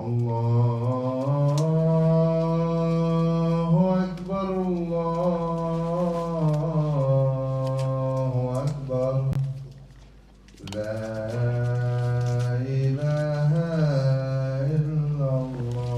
الله أكبر الله أكبر لا إله إلا الله.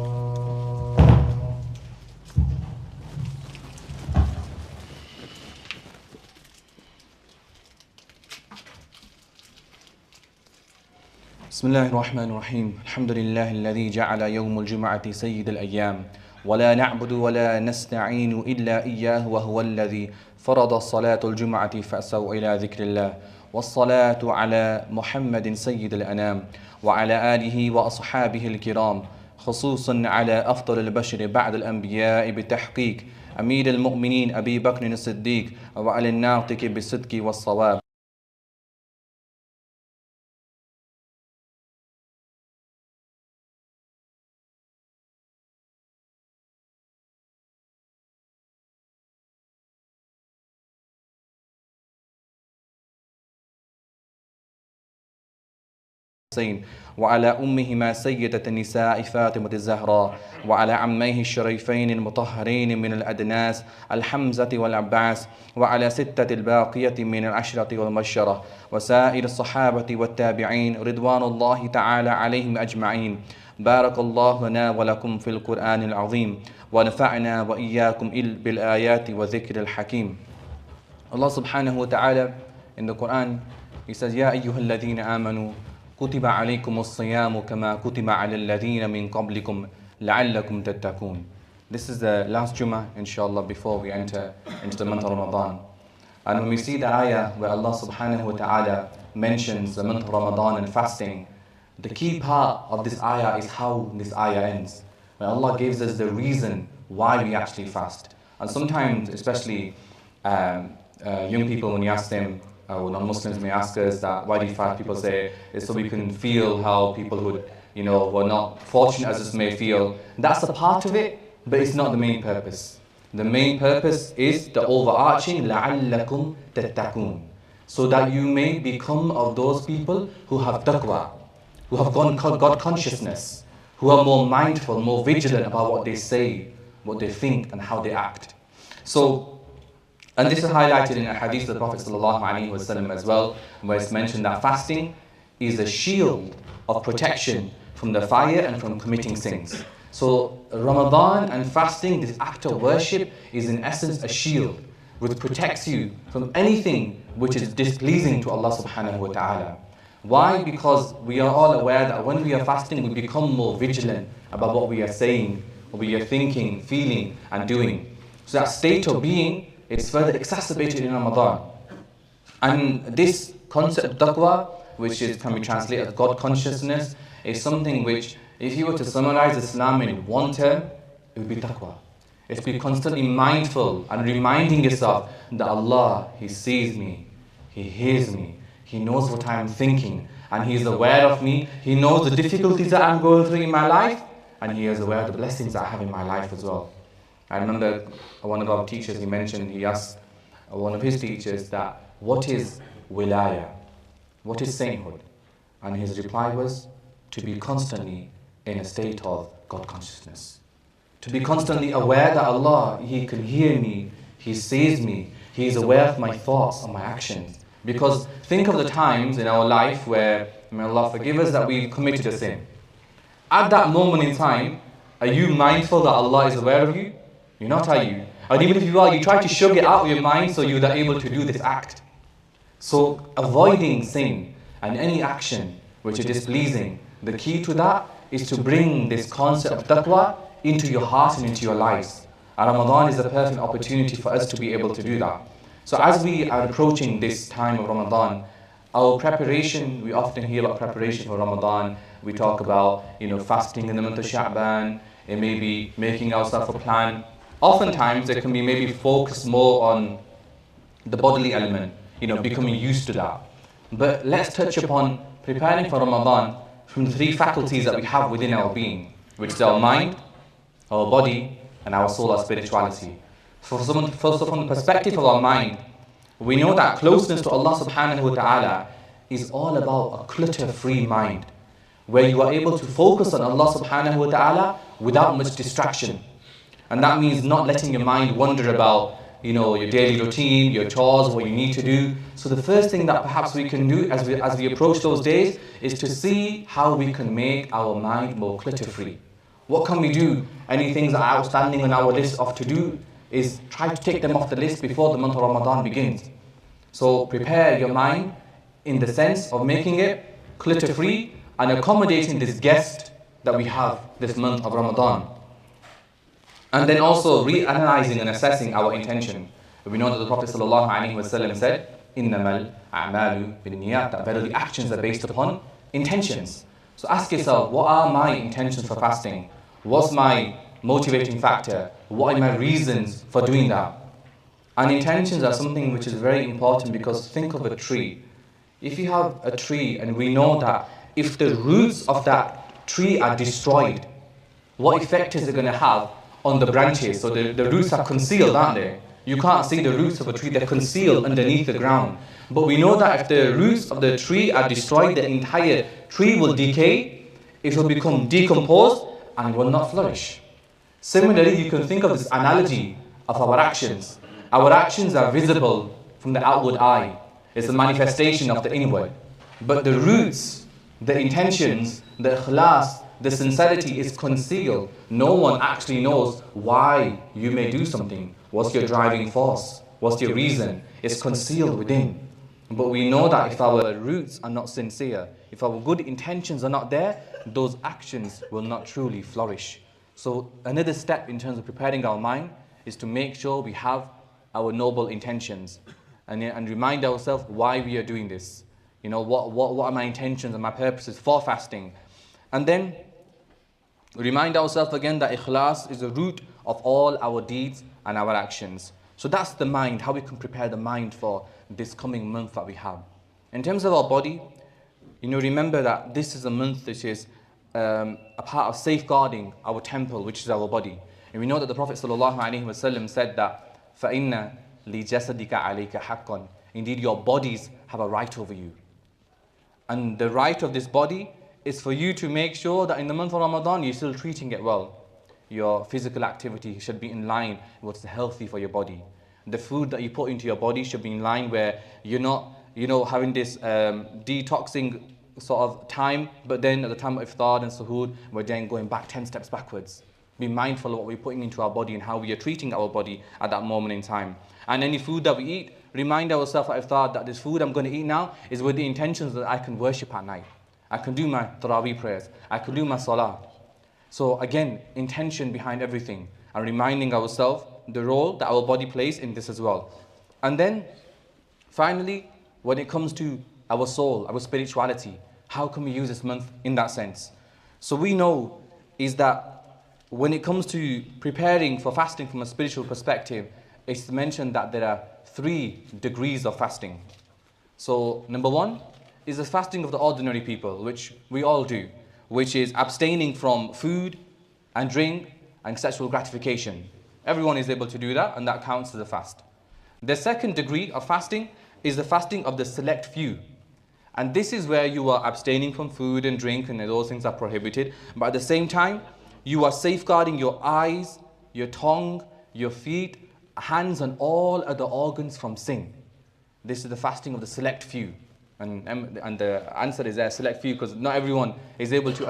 بسم الله الرحمن الرحيم. الحمد لله الذي جعل يوم الجمعة سيد الأيام ولا نعبد ولا نستعين إلا إياه وهو الذي فرض الصلاة الجمعة فأسوا إلى ذكر الله والصلاة على محمد سيد الأنام وعلى آله وأصحابه الكرام خصوصا على أفضل البشر بعد الأنبياء بتحقيق أمير المؤمنين أبي بكر الصديق وعلى الناطق بالصدق والصواب. وعلى أمهما سيدة النساء فاطمة الزهراء وعلى عميه الشريفين المطهرين من الأدناس الحمزة والعباس وعلى ستة الباقية من العشرة والمبشرة وسائر الصحابة والتابعين رضوان الله تعالى عليهم أجمعين. بارك الله لنا ولكم في القرآن العظيم ونفعنا وإياكم بالآيات وذكر الحكيم. Allah subhanahu wa ta'ala in the Quran, He says, يا أيها الذين آمنوا كتب عليكم الصيام كما كتب على الذين من قبلكم لعلكم تتقون. This is the last Jummah, inshallah, before we enter into the month of Ramadan. And when we see the ayah where Allah subhanahu wa ta'ala mentions the month of Ramadan and fasting, the key part of this ayah is how this ayah ends. When Allah gives us the reason why we actually fast. And sometimes, especially young people, when you ask them, or non-Muslims may ask us that, why do you fast? People say, it's so we can feel how people who, were not fortunate as us may feel. That's a part of it, but it's not the main purpose. The main purpose is the overarching, لَعَلَّكُمْ تَتَّقُونَ, so that you may become of those people who have taqwa, who have God consciousness, who are more mindful, more vigilant about what they say, what they think, and how they act. And this is highlighted in a hadith of the Prophet ﷺ as well, where it's mentioned that fasting is a shield of protection from the fire and from committing sins. So Ramadan and fasting, this act of worship, is in essence a shield which protects you from anything which is displeasing to Allah subhanahu wa ta'ala. Why? Because we are all aware that when we are fasting, we become more vigilant about what we are saying, what we are thinking, feeling, and doing. So that state of being, it's further exacerbated in Ramadan. And this concept of taqwa, which can be translated as God consciousness, is something which, if you were to summarize Islam in one term, it would be taqwa. It's be constantly mindful and reminding yourself that Allah, He sees me, He hears me, He knows what I'm thinking, and He is aware of me. He knows the difficulties that I'm going through in my life, and He is aware of the blessings that I have in my life as well. I remember one of our teachers, he asked one of his teachers that, what is wilaya? What is sainthood? And his reply was, to be constantly in a state of God consciousness. To be constantly aware that Allah, He can hear me, He sees me, He is aware of my thoughts and my actions. Because think of the times in our life where, may Allah forgive us, that we've committed a sin. At that moment in time, are you mindful that Allah is aware of you? You're not, are you? And even if you are, you try to shrug it out of your mind so you're able to do this act. So avoiding sin and any action which is displeasing, the key to that is to bring this concept of taqwa into your heart and into your lives. And Ramadan is a perfect opportunity for us to be able to do that. So as we are approaching this time of Ramadan, our preparation, we often hear about preparation for Ramadan. We talk about, fasting in the month of Sha'ban. It may be making ourselves a plan. Oftentimes, it can be maybe focused more on the bodily element, becoming used to that. But let's touch upon preparing for Ramadan from the three faculties that we have within our being, which is our mind, our body, and our soul, our spirituality. First, from the perspective of our mind, we know that closeness to Allah subhanahu wa ta'ala is all about a clutter-free mind. where you are able to focus on Allah subhanahu wa ta'ala without much distraction. And that means not letting your mind wander about, your daily routine, your chores, what you need to do. So the first thing that perhaps we can do as we approach those days is to see how we can make our mind more clutter-free. What can we do? Any things that are outstanding on our list of to-do is try to take them off the list before the month of Ramadan begins. So prepare your mind in the sense of making it clutter-free and accommodating this guest that we have this month of Ramadan. And then also reanalyzing and assessing our intention. We know that the Prophet ﷺ said, إِنَّمَا الْأَعْمَالُ بِالنِّيَّاتِ, that verily actions are based upon intentions. So ask yourself, what are my intentions for fasting? What's my motivating factor? What are my reasons for doing that? And intentions are something which is very important, because think of a tree. If you have a tree, and we know that if the roots of that tree are destroyed, what effect is it going to have on the branches? So the roots are concealed, aren't they? You can't see the roots of a tree, they're concealed underneath the ground. But we know that if the roots of the tree are destroyed, the entire tree will decay, it will become decomposed, and it will not flourish. Similarly, you can think of this analogy of our actions. Our actions are visible from the outward eye. It's a manifestation of the inward. But the roots, the intentions, the ikhlas, the sincerity is concealed. No one actually knows why you may do something. What's your driving force? What's your reason? It's concealed within. But we know that if our roots are not sincere, if our good intentions are not there, those actions will not truly flourish. So another step in terms of preparing our mind is to make sure we have our noble intentions and remind ourselves why we are doing this. What are my intentions and my purposes for fasting? And then remind ourselves again that ikhlas is the root of all our deeds and our actions. So that's the mind, how we can prepare the mind for this coming month that we have. In terms of our body, remember that this is a month which is a part of safeguarding our temple, which is our body. And we know that the Prophet ﷺ said that فَإِنَّ لِجَسَدِكَ عَلَيْكَ حَقًّا, indeed your bodies have a right over you. And the right of this body is for you to make sure that in the month of Ramadan you're still treating it well. Your physical activity should be in line with what's healthy for your body. The food that you put into your body should be in line where you're not, having this detoxing sort of time, but then at the time of iftar and suhoor, we're then going back 10 steps backwards. Be mindful of what we're putting into our body and how we are treating our body at that moment in time. And any food that we eat, remind ourselves at iftar that this food I'm going to eat now is with the intentions that I can worship at night. I can do my tarawih prayers. I can do my salah. So again, intention behind everything, and reminding ourselves the role that our body plays in this as well. And then finally, when it comes to our soul, our spirituality, how can we use this month in that sense? So we know is that when it comes to preparing for fasting from a spiritual perspective, it's mentioned that there are 3 degrees of fasting. So number 1 is the fasting of the ordinary people, which we all do, which is abstaining from food and drink and sexual gratification. Everyone is able to do that, and that counts as a fast. The second degree of fasting is the fasting of the select few. And this is where you are abstaining from food and drink, and those things are prohibited. But at the same time, you are safeguarding your eyes, your tongue, your feet, hands, and all other organs from sin. This is the fasting of the select few. And the answer is there, select few, because not everyone is able to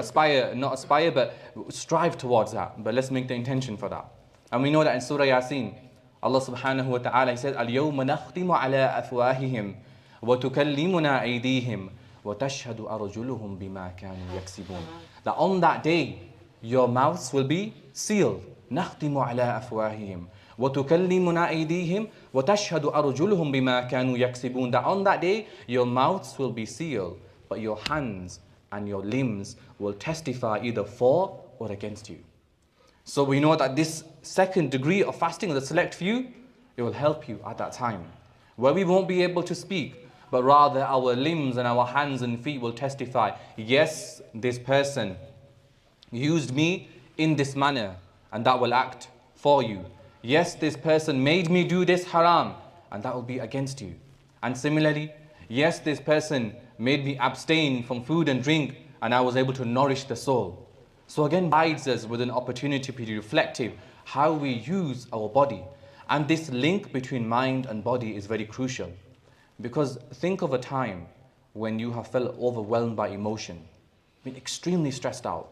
not aspire, but strive towards that. But let's make the intention for that. And we know that in Surah Yasin, Allah subhanahu wa ta'ala, He says, الْيَوْمَ نَخْتِمُ عَلَىٰ أَفْوَاهِهِمْ وَتُكَلِّمُنَا أَيْدِيهِمْ وَتَشْهَدُ أَرْجُلُهُمْ بِمَا كَانُوا يَكْسِبُونَ. That on that day, your mouths will be sealed. نَخْتِمُ عَلَىٰ أَفْوَاهِهِمْ وَتُكَلِّمُنَا أَيْدِيهِمْ وَتَشْهَدُ أَرْجُلُهُمْ بِمَا كَانُوا يَكْسِبُونَ. That on that day, your mouths will be sealed, but your hands and your limbs will testify either for or against you. So we know that this second degree of fasting of the select few, it will help you at that time, where we won't be able to speak, but rather our limbs and our hands and feet will testify, yes, this person used me in this manner, and that will act for you. Yes, this person made me do this haram, and that will be against you. And similarly, yes, this person made me abstain from food and drink, and I was able to nourish the soul. So again, provides us with an opportunity to be reflective how we use our body. And this link between mind and body is very crucial. Because think of a time when you have felt overwhelmed by emotion, been extremely stressed out.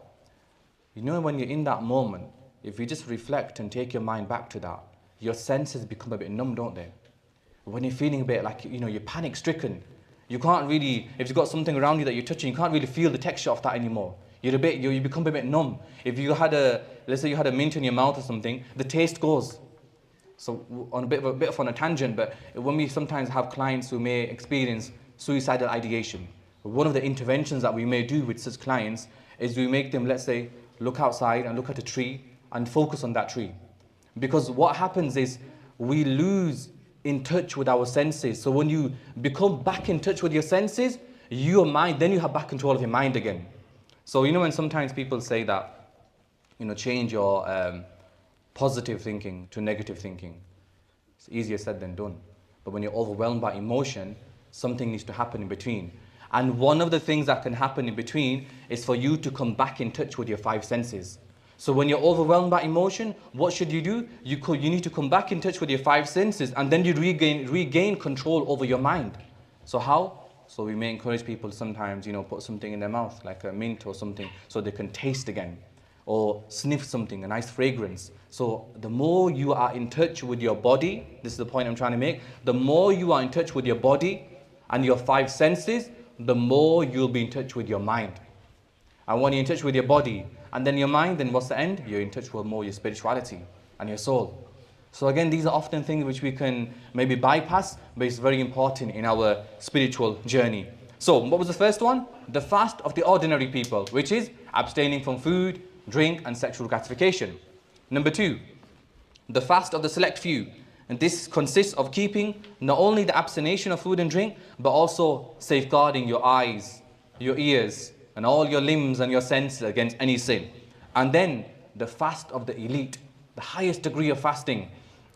You know, when you're in that moment, if you just reflect and take your mind back to that, your senses become a bit numb, don't they? When you're feeling a bit like, you're panic stricken, you can't really, if you've got something around you that you're touching, you can't really feel the texture of that anymore. You become a bit numb. If you had let's say you had a mint in your mouth or something, the taste goes. So on a bit of on a tangent, but when we sometimes have clients who may experience suicidal ideation, one of the interventions that we may do with such clients is we make them, let's say, look outside and look at a tree and focus on that tree. Because what happens is we lose in touch with our senses. So when you become back in touch with your senses, your mind, then you have back control of your mind again. So when sometimes people say that, change your positive thinking to negative thinking. It's easier said than done. But when you're overwhelmed by emotion, something needs to happen in between. And one of the things that can happen in between is for you to come back in touch with your five senses. So when you're overwhelmed by emotion, what should you do? You need to come back in touch with your five senses, and then you regain control over your mind. So how? So we may encourage people sometimes, put something in their mouth, like a mint or something, so they can taste again. Or sniff something, a nice fragrance. So the more you are in touch with your body, this is the point I'm trying to make, the more you are in touch with your body and your five senses, the more you'll be in touch with your mind. And when you're in touch with your body and then your mind, then what's the end? You're in touch with more your spirituality and your soul. So again, these are often things which we can maybe bypass, but it's very important in our spiritual journey. So what was the first one? The fast of the ordinary people, which is abstaining from food, drink and sexual gratification. Number 2, the fast of the select few. And this consists of keeping not only the abstination of food and drink, but also safeguarding your eyes, your ears, and all your limbs and your senses against any sin. And then the fast of the elite, the highest degree of fasting.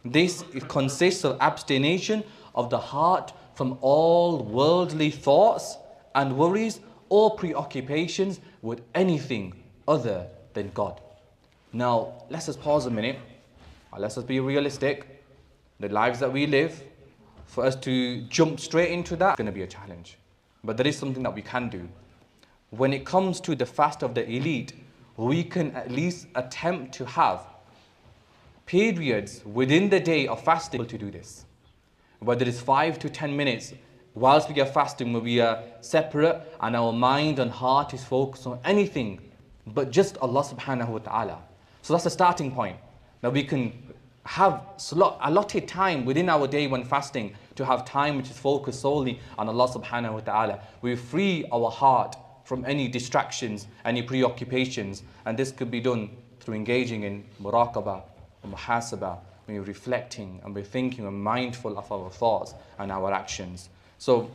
This consists of abstination of the heart from all worldly thoughts and worries or preoccupations with anything other than God. Now, let's just pause a minute. Let's just be realistic. The lives that we live, for us to jump straight into that, is going to be a challenge. But there is something that we can do. When it comes to the fast of the elite, we can at least attempt to have periods within the day of fasting to do this. Whether it's 5 to 10 minutes, whilst we are fasting, where we are separate and our mind and heart is focused on anything but just Allah subhanahu wa ta'ala. So that's the starting point. Now we can have allotted time within our day when fasting to have time which is focused solely on Allah subhanahu wa ta'ala. We free our heart from any distractions, any preoccupations, and this could be done through engaging in muraqabah or muhasabah, when we're reflecting and we're thinking and mindful of our thoughts and our actions. So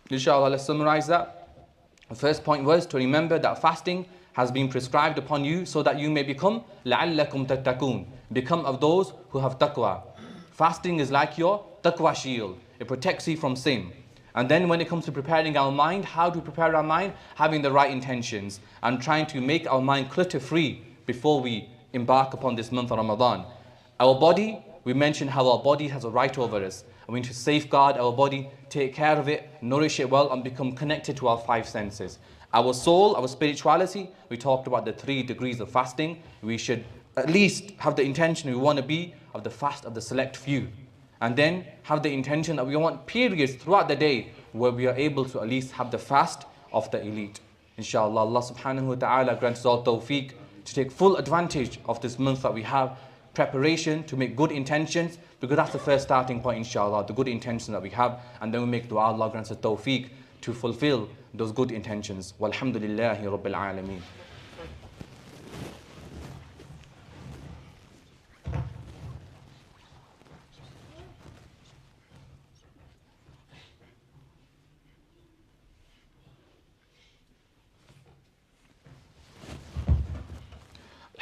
inshallah, let's summarize that. The first point was to remember that fasting has been prescribed upon you so that you may become لَعَلَّكُمْ تَتَّقُونَ, become of those who have taqwa. Fasting is like your taqwa shield. It protects you from sin. And then when it comes to preparing our mind, how to prepare our mind? Having the right intentions and trying to make our mind clutter free before we embark upon this month of Ramadan. Our body, we mentioned how our body has a right over us. And we need to safeguard our body, take care of it, nourish it well, and become connected to our five senses. Our soul, our spirituality, we talked about the 3 degrees of fasting. We should at least have the intention we want to be of the fast of the select few. And then have the intention that we want periods throughout the day where we are able to at least have the fast of the elite. Inshallah, Allah subhanahu wa ta'ala grants us all tawfiq to take full advantage of this month that we have, preparation to make good intentions, because that's the first starting point, inshallah, the good intention that we have, and then we make dua, Allah grants us tawfiq to fulfill those good intentions. Walhamdulillahi Rabbil Alameen.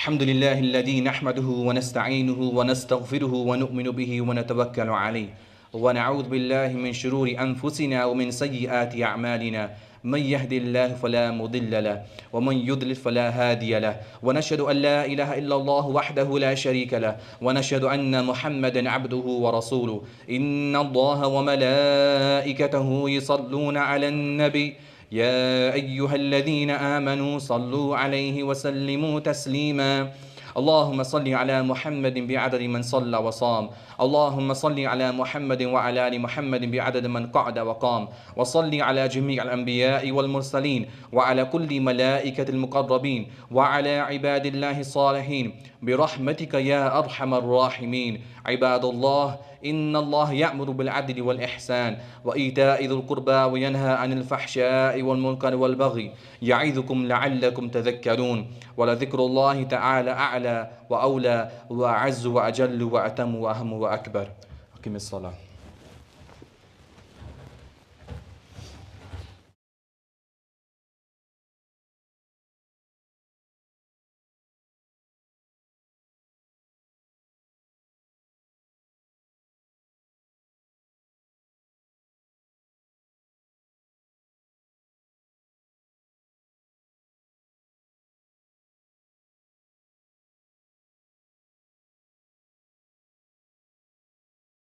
الحمد لله الذي نحمده ونستعينه ونستغفره ونؤمن به ونتوكل عليه ونعوذ بالله من شرور أنفسنا ومن سيئات أعمالنا من يهد الله فلا مضل له ومن يضلل فلا هادي له، ونشهد أن لا إله إلا الله وحده لا شريك له، ونشهد أن محمدا عبده ورسوله. إن الله وملائكته يصلون على النبي يا أيها الذين آمنوا صلوا عليه وسلموا تسليما. اللهم صل على محمد بعدد من صلى وصام، اللهم صل على محمد وعلى آل محمد بعدد من قعد وقام، وصل على جميع الأنبياء والمرسلين وعلى كل ملائكة المقربين وعلى عباد الله الصالحين برحمتك يا أرحم الراحمين. عباد الله، إن الله يأمر بالعدل والإحسان وإيتاء ذي القربى وينهى عن الفحشاء والمنكر والبغي، يعظكم لعلكم تذكرون. ولذكر الله تعالى أعلى وأولى وأعز وأجل وأتم وأهم وأكبر. أقم الصلاة.